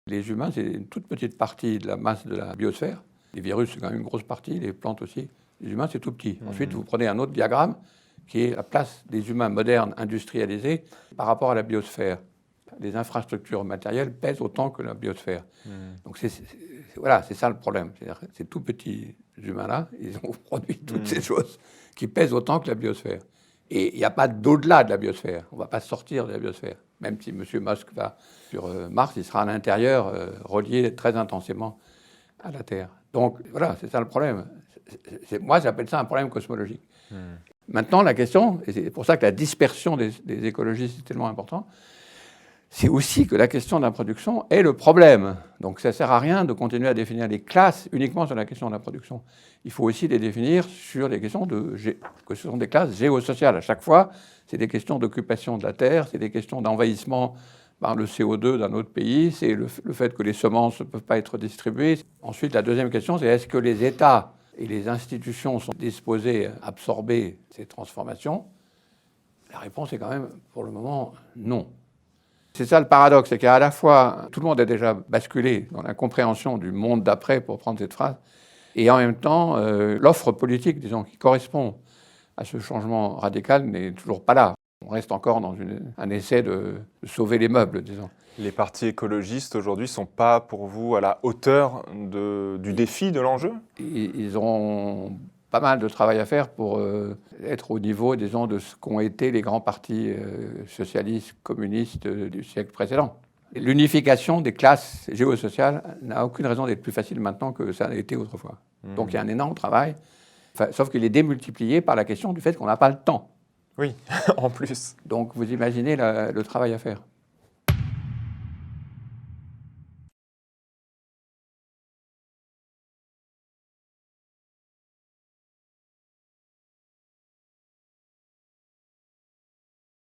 Les humains, c'est une toute petite partie de la masse de la biosphère. Les virus, c'est quand même une grosse partie, les plantes aussi. Les humains, c'est tout petit. Ensuite, vous prenez un autre diagramme qui est la place des humains modernes, industrialisés, par rapport à la biosphère. Les infrastructures matérielles pèsent autant que la biosphère. Donc voilà, c'est ça le problème. Ces tout petits humains-là, ils ont produit toutes ces choses qui pèsent autant que la biosphère. Et il n'y a pas d'au-delà de la biosphère. On ne va pas sortir de la biosphère. Même si M. Musk va sur Mars, il sera à l'intérieur, relié très intensément à la Terre. Donc voilà, c'est ça le problème. Moi, j'appelle ça un problème cosmologique. Maintenant, la question, et c'est pour ça que la dispersion des écologistes est tellement importante, c'est aussi que la question de la production est le problème. Donc ça ne sert à rien de continuer à définir les classes uniquement sur la question de la production. Il faut aussi les définir sur les questions que ce sont des classes géosociales. À chaque fois, c'est des questions d'occupation de la Terre, c'est des questions d'envahissement par le CO2 d'un autre pays, c'est le fait que les semences ne peuvent pas être distribuées. Ensuite, la deuxième question, c'est est-ce que les États et les institutions sont disposés à absorber ces transformations? La réponse est quand même, pour le moment, non. C'est ça le paradoxe, c'est qu'à la fois, tout le monde a déjà basculé dans la compréhension du monde d'après, pour prendre cette phrase, et en même temps, l'offre politique, disons, qui correspond à ce changement radical n'est toujours pas là. On reste encore dans un essai de sauver les meubles, disons. Les partis écologistes, aujourd'hui, ne sont pas, pour vous, à la hauteur du défi, de l'enjeu? Ils ont pas mal de travail à faire pour être au niveau, disons, de ce qu'ont été les grands partis socialistes, communistes du siècle précédent. L'unification des classes géosociales n'a aucune raison d'être plus facile maintenant que ça a été autrefois. Donc il y a un énorme travail, sauf qu'il est démultiplié par la question du fait qu'on n'a pas le temps. Oui, en plus. Donc vous imaginez le travail à faire.